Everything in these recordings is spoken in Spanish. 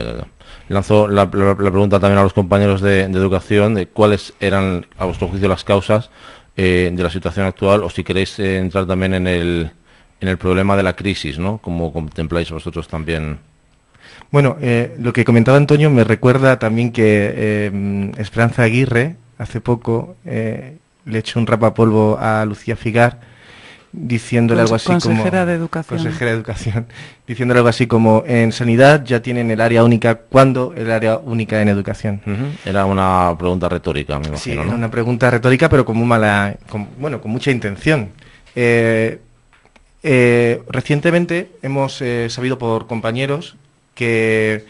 Ya. Lanzo la pregunta también a los compañeros de educación de cuáles eran, a vuestro juicio, las causas de la situación actual, o si queréis entrar también en el problema de la crisis, ¿no? Como contempláis vosotros también. Bueno, lo que comentaba Antonio me recuerda también que Esperanza Aguirre, hace poco, le echó un rapapolvo a Lucía Figar, diciéndole algo así consejera de Educación. Consejera de Educación, diciéndole algo así como, en sanidad ya tienen el área única, ¿cuándo el área única en educación? Era una pregunta retórica, me imagino, sí, ¿no? Era una pregunta retórica, pero con mucha intención. Recientemente hemos sabido por compañeros que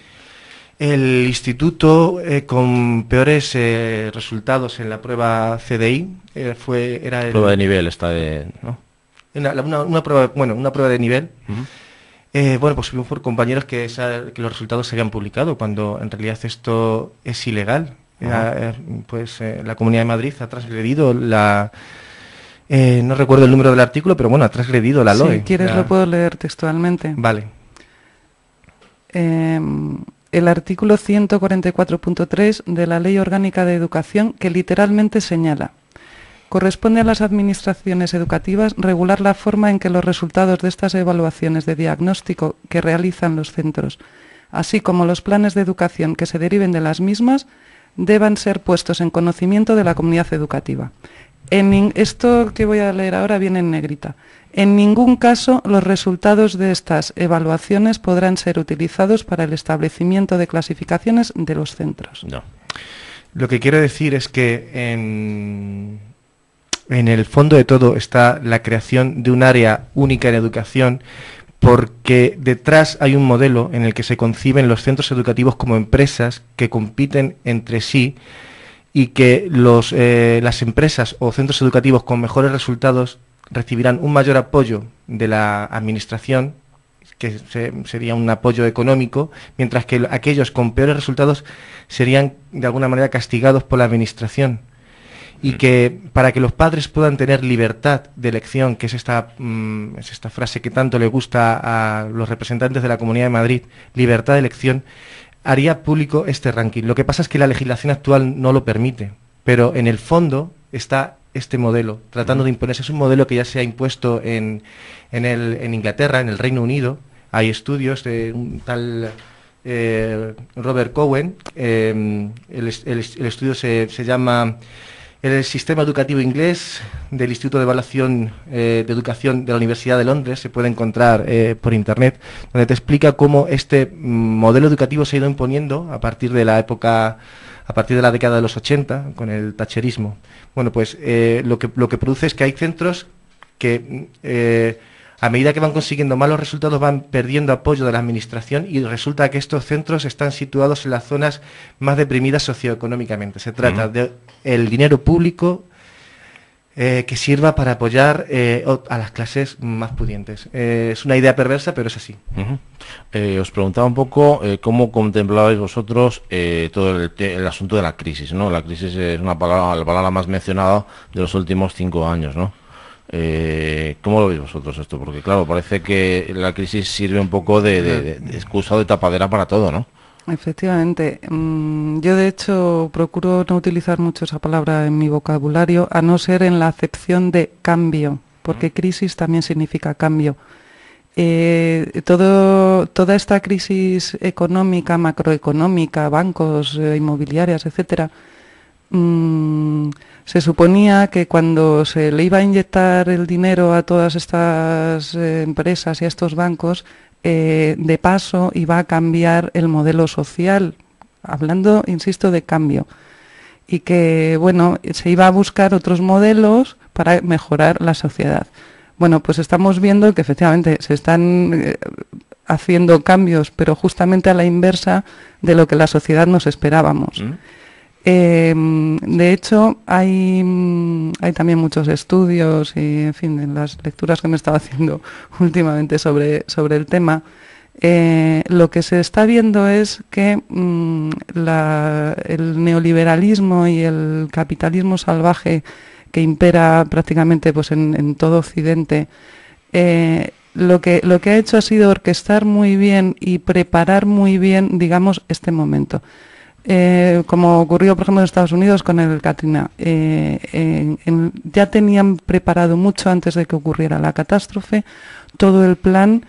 el instituto con peores resultados en la prueba CDI era el... Prueba de nivel ¿no? Una prueba de nivel. Pues supimos por compañeros que los resultados se habían publicado, cuando en realidad esto es ilegal. La Comunidad de Madrid ha transgredido no recuerdo el número del artículo, pero bueno, ha transgredido la LOE. Si quieres lo puedo leer textualmente. Vale. El artículo 144.3 de la Ley Orgánica de Educación, que literalmente señala: corresponde a las administraciones educativas regular la forma en que los resultados de estas evaluaciones de diagnóstico que realizan los centros, así como los planes de educación que se deriven de las mismas, deban ser puestos en conocimiento de la comunidad educativa. Esto que voy a leer ahora viene en negrita. En ningún caso los resultados de estas evaluaciones podrán ser utilizados para el establecimiento de clasificaciones de los centros. No. Lo que quiero decir es que en el fondo de todo está la creación de un área única en educación, porque detrás hay un modelo en el que se conciben los centros educativos como empresas que compiten entre sí, y que las empresas o centros educativos con mejores resultados recibirán un mayor apoyo de la administración, que sería un apoyo económico, mientras que aquellos con peores resultados serían de alguna manera castigados por la administración. Y que para que los padres puedan tener libertad de elección, que es esta frase que tanto le gusta a los representantes de la Comunidad de Madrid, libertad de elección, haría público este ranking. Lo que pasa es que la legislación actual no lo permite, pero en el fondo está este modelo tratando de imponerse. Es un modelo que ya se ha impuesto en Inglaterra, en el Reino Unido. Hay estudios de un tal Robert Cowen. El estudio se llama El sistema educativo inglés, del Instituto de Evaluación de Educación de la Universidad de Londres. Se puede encontrar por internet, donde te explica cómo este modelo educativo se ha ido imponiendo a partir de la década de los 80, con el thatcherismo. Bueno, pues lo que produce es que hay centros que a medida que van consiguiendo malos resultados van perdiendo apoyo de la administración, y resulta que estos centros están situados en las zonas más deprimidas socioeconómicamente. Se trata de el dinero público que sirva para apoyar a las clases más pudientes. Es una idea perversa, pero es así. Os preguntaba un poco cómo contemplabais vosotros todo el asunto de la crisis, ¿no? La crisis es la palabra más mencionada de los últimos 5 años, ¿no? ¿Cómo lo veis vosotros esto? Porque claro, parece que la crisis sirve un poco de excusa o de tapadera para todo, ¿no? Efectivamente. Yo de hecho procuro no utilizar mucho esa palabra en mi vocabulario, a no ser en la acepción de cambio, porque crisis también significa cambio. Toda esta crisis económica, macroeconómica, bancos, inmobiliarias, etcétera, se suponía que cuando se le iba a inyectar el dinero a todas estas empresas y a estos bancos, de paso iba a cambiar el modelo social, hablando, insisto, de cambio, y que, bueno, se iba a buscar otros modelos para mejorar la sociedad. Bueno, pues estamos viendo que efectivamente se están haciendo cambios, pero justamente a la inversa de lo que la sociedad nos esperábamos. De hecho, hay también muchos estudios y, en fin, en las lecturas que me he estado haciendo últimamente sobre el tema, lo que se está viendo es que el neoliberalismo y el capitalismo salvaje que impera prácticamente pues en todo Occidente lo que ha hecho ha sido orquestar muy bien y preparar muy bien, digamos, este momento. Como ocurrió, por ejemplo, en Estados Unidos con el Katrina. Ya tenían preparado mucho antes de que ocurriera la catástrofe todo el plan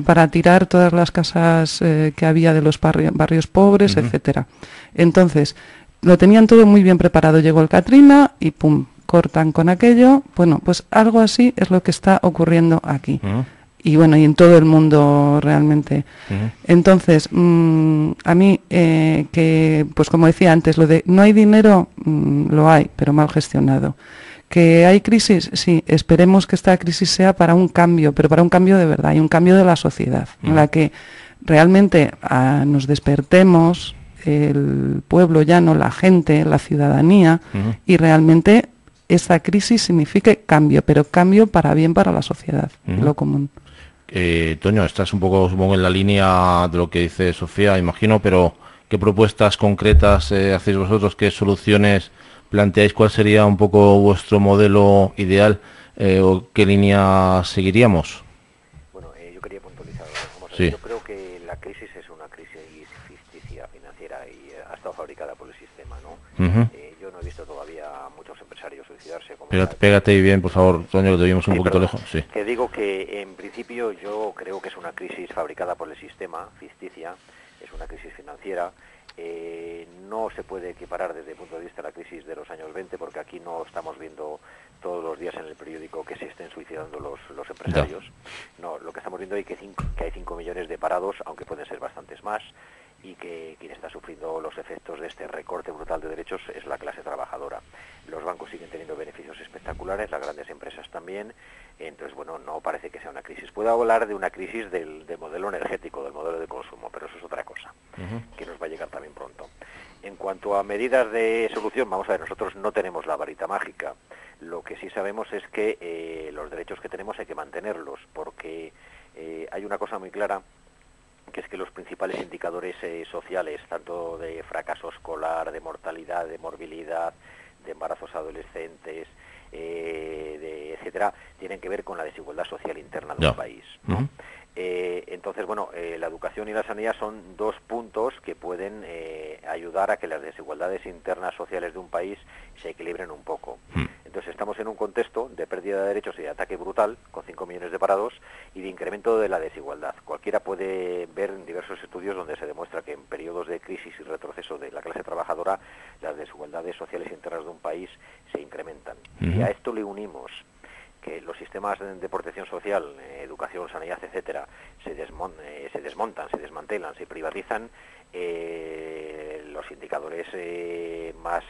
para tirar todas las casas que había de los barrios pobres, etcétera. Entonces, lo tenían todo muy bien preparado. Llegó el Katrina y ¡pum!, cortan con aquello. Bueno, pues algo así es lo que está ocurriendo aquí. Y bueno, y en todo el mundo realmente. Entonces, a mí, que pues como decía antes, lo de no hay dinero, lo hay, pero mal gestionado. ¿Que hay crisis? Sí, esperemos que esta crisis sea para un cambio, pero para un cambio de verdad, y un cambio de la sociedad, en la que realmente nos despertemos, el pueblo llano, la gente, la ciudadanía, y realmente esa crisis signifique cambio, pero cambio para bien para la sociedad, lo común. Toño, estás un poco, supongo, en la línea de lo que dice Sofía, imagino, pero ¿qué propuestas concretas hacéis vosotros? ¿Qué soluciones planteáis? ¿Cuál sería un poco vuestro modelo ideal o qué línea seguiríamos? Bueno, yo quería puntualizar. Sí. Yo creo que la crisis es una crisis ficticia financiera y ha estado fabricada por el sistema, ¿no? Yo no he visto todavía muchos empresarios suicidarse. Pégate bien, por favor, Toño, que te oímos un poquito lejos. Sí. Que digo que en principio yo creo que es una crisis fabricada por el sistema, ficticia, es una crisis financiera. No se puede equiparar desde el punto de vista de la crisis de los años 20, porque aquí no estamos viendo todos los días en el periódico que se estén suicidando los empresarios. No, lo que estamos viendo es que hay 5 millones de parados, aunque pueden ser bastantes más, y que quien está sufriendo los efectos de este recorte brutal de derechos es la clase trabajadora. Los bancos siguen teniendo beneficios espectaculares, las grandes empresas también. Entonces, bueno, no parece que sea una crisis. Puedo hablar de una crisis del modelo energético, del modelo de consumo, pero eso es otra cosa, que nos va a llegar también pronto. En cuanto a medidas de solución, vamos a ver, nosotros no tenemos la varita mágica. Lo que sí sabemos es que los derechos que tenemos hay que mantenerlos, porque hay una cosa muy clara, que es que los principales indicadores sociales, tanto de fracaso escolar, de mortalidad, de morbilidad, de embarazos adolescentes, etcétera, tienen que ver con la desigualdad social interna de un país, ¿no? Entonces, bueno, la educación y la sanidad son dos puntos que pueden ayudar a que las desigualdades internas sociales de un país se equilibren un poco. Entonces, estamos en un contexto de pérdida de derechos y de ataque brutal, con 5 millones de parados, y de incremento de la desigualdad. Cualquiera puede ver en diversos estudios donde se demuestra que en periodos de crisis y retroceso de la clase trabajadora, las desigualdades sociales internas de un país se incrementan. Y a esto le unimos que los sistemas de protección social, educación, sanidad, etcétera, se desmontan, se desmantelan, se privatizan, los indicadores más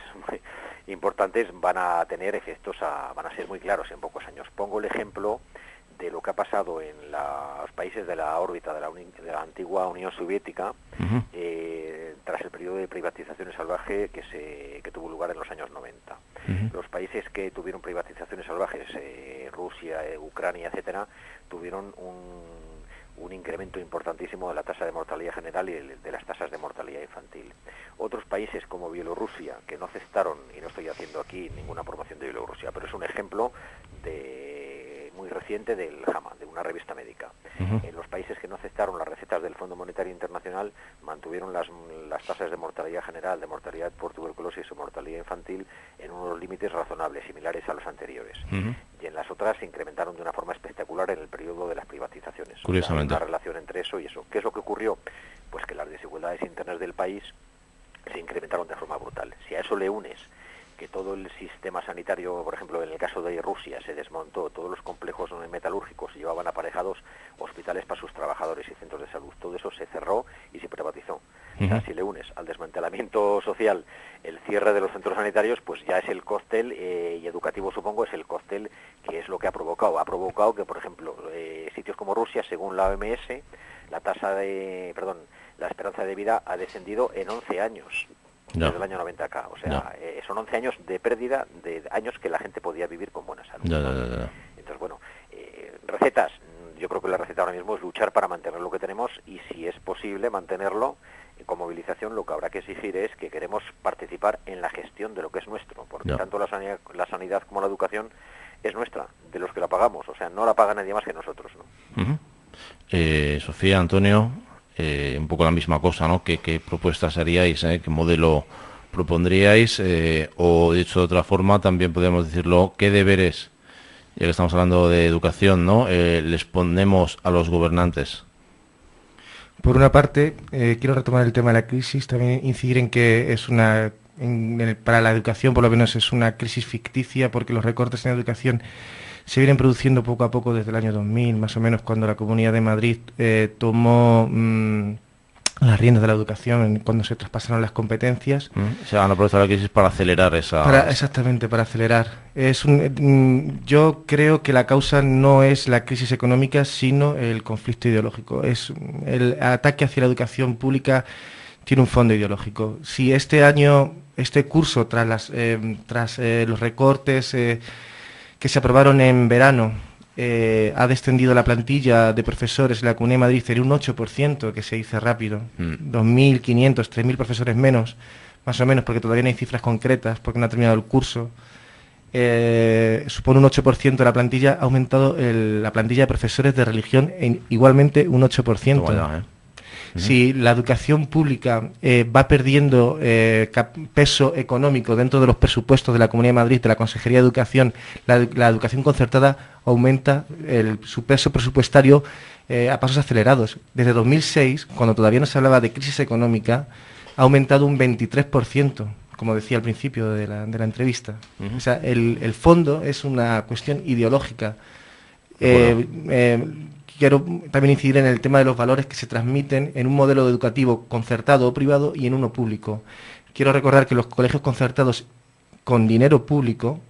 importantes van a tener efectos, van a ser muy claros en pocos años. Pongo el ejemplo de lo que ha pasado en los países de la órbita de la antigua Unión Soviética, tras el periodo de privatizaciones salvaje que tuvo lugar en los años 90. Los países que tuvieron privatizaciones salvajes, Rusia, Ucrania, etcétera, tuvieron un incremento importantísimo de la tasa de mortalidad general y de las tasas de mortalidad infantil. Otros países como Bielorrusia, que no aceptaron, y no estoy haciendo aquí ninguna promoción de Bielorrusia, pero es un ejemplo muy reciente del JAMA, de una revista médica. En los países que no aceptaron las recetas del Fondo Monetario Internacional mantuvieron las tasas de mortalidad general, de mortalidad por tuberculosis o mortalidad infantil en unos límites razonables, similares a los anteriores. Y en las otras se incrementaron de una forma espectacular en el periodo de las privatizaciones. Curiosamente. O sea, una relación entre eso y eso. ¿Qué es lo que ocurrió? Pues que las desigualdades internas del país se incrementaron de forma brutal. Si a eso le unes que todo el sistema sanitario, por ejemplo, en el caso de Rusia, se desmontó, todos los complejos metalúrgicos llevaban aparejados hospitales para sus trabajadores y centros de salud, todo eso se cerró y se privatizó. O sea, si le unes al desmantelamiento social el cierre de los centros sanitarios, pues ya es el cóctel, y educativo supongo, es el cóctel que es lo que ha provocado. Ha provocado que, por ejemplo, sitios como Rusia, según la OMS, la esperanza de vida ha descendido en 11 años. Desde el año 90 acá, o sea, son 11 años de pérdida de años que la gente podía vivir con buena salud. Entonces, bueno, recetas, yo creo que la receta ahora mismo es luchar para mantener lo que tenemos y si es posible mantenerlo con movilización. Lo que habrá que exigir es que queremos participar en la gestión de lo que es nuestro, porque tanto la sanidad como la educación es nuestra, de los que la pagamos, o sea, no la paga nadie más que nosotros, ¿no? Sofía, Antonio, un poco la misma cosa, ¿no? ¿Qué propuestas haríais? ¿Qué modelo propondríais? O dicho de otra forma, también podemos decirlo, ¿qué deberes, ya que estamos hablando de educación, ¿no? Les ponemos a los gobernantes? Por una parte, quiero retomar el tema de la crisis, también incidir en que es para la educación por lo menos es una crisis ficticia, porque los recortes en educación se vienen produciendo poco a poco desde el año 2000, más o menos, cuando la Comunidad de Madrid tomó las riendas de la educación, cuando se traspasaron las competencias. Se han aprovechado la crisis para acelerar Exactamente, para acelerar. Yo creo que la causa no es la crisis económica, sino el conflicto ideológico. El ataque hacia la educación pública tiene un fondo ideológico. Si este curso, tras los recortes que se aprobaron en verano, ha descendido la plantilla de profesores en la Comunidad de Madrid en un 8%, que se dice rápido, 2.500, 3.000 profesores menos, más o menos, porque todavía no hay cifras concretas, porque no ha terminado el curso. Supone un 8% de la plantilla, ha aumentado la plantilla de profesores de religión en igualmente un 8%. Bueno, Si la educación pública va perdiendo peso económico dentro de los presupuestos de la Comunidad de Madrid, de la Consejería de Educación, la educación concertada aumenta su peso presupuestario a pasos acelerados. Desde 2006, cuando todavía no se hablaba de crisis económica, ha aumentado un 23%, como decía al principio de la entrevista. O sea, el fondo es una cuestión ideológica. Quiero también incidir en el tema de los valores que se transmiten en un modelo educativo concertado o privado y en uno público. Quiero recordar que los colegios concertados con dinero público,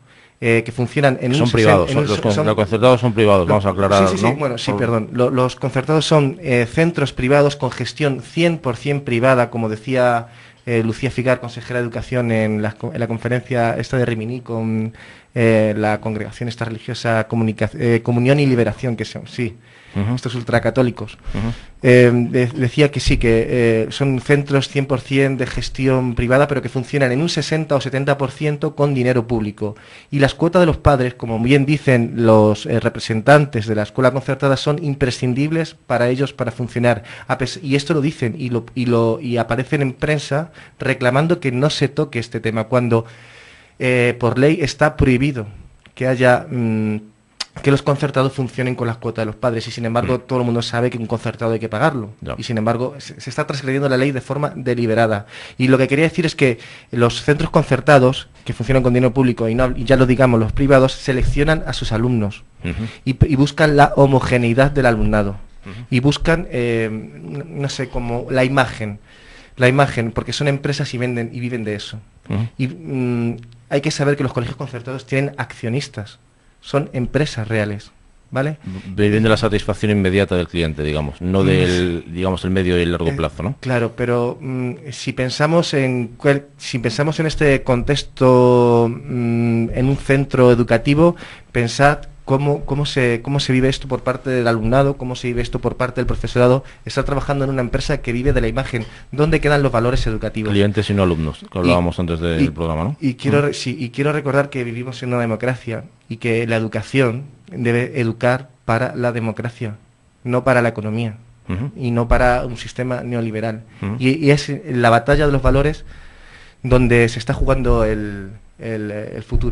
que funcionan en son privados, los concertados son privados, vamos a aclarar, sí, ¿no? Bueno, sí, perdón. Los concertados son centros privados con gestión 100% privada, como decía Lucía Figar, consejera de Educación, en la conferencia esta de Rimini con la congregación esta religiosa Comunión y Liberación, que son, sí, estos ultracatólicos. Decía que sí, que son centros 100% de gestión privada, pero que funcionan en un 60 o 70% con dinero público. Y las cuotas de los padres, como bien dicen los representantes de la escuela concertada, son imprescindibles para ellos para funcionar. Y esto lo dicen y aparecen en prensa reclamando que no se toque este tema, cuando por ley está prohibido que haya que los concertados funcionen con las cuotas de los padres, y sin embargo todo el mundo sabe que un concertado hay que pagarlo, y sin embargo se está transgrediendo la ley de forma deliberada. Y lo que quería decir es que los centros concertados que funcionan con dinero público y ya lo digamos los privados, seleccionan a sus alumnos y buscan la homogeneidad del alumnado y buscan no sé, como la imagen, porque son empresas y viven de eso. Y hay que saber que los colegios concertados tienen accionistas, son empresas reales, ¿vale? Viven de la satisfacción inmediata del cliente, digamos, no del, digamos, el medio y el largo plazo, ¿no? Claro, pero si pensamos en este contexto, en un centro educativo, pensad cómo se vive esto por parte del alumnado, cómo se vive esto por parte del profesorado. Está trabajando en una empresa que vive de la imagen. ¿Dónde quedan los valores educativos? Clientes y no alumnos, que hablábamos antes del programa, ¿no? Y quiero recordar que vivimos en una democracia y que la educación debe educar para la democracia, no para la economía y no para un sistema neoliberal. Y es la batalla de los valores donde se está jugando el futuro.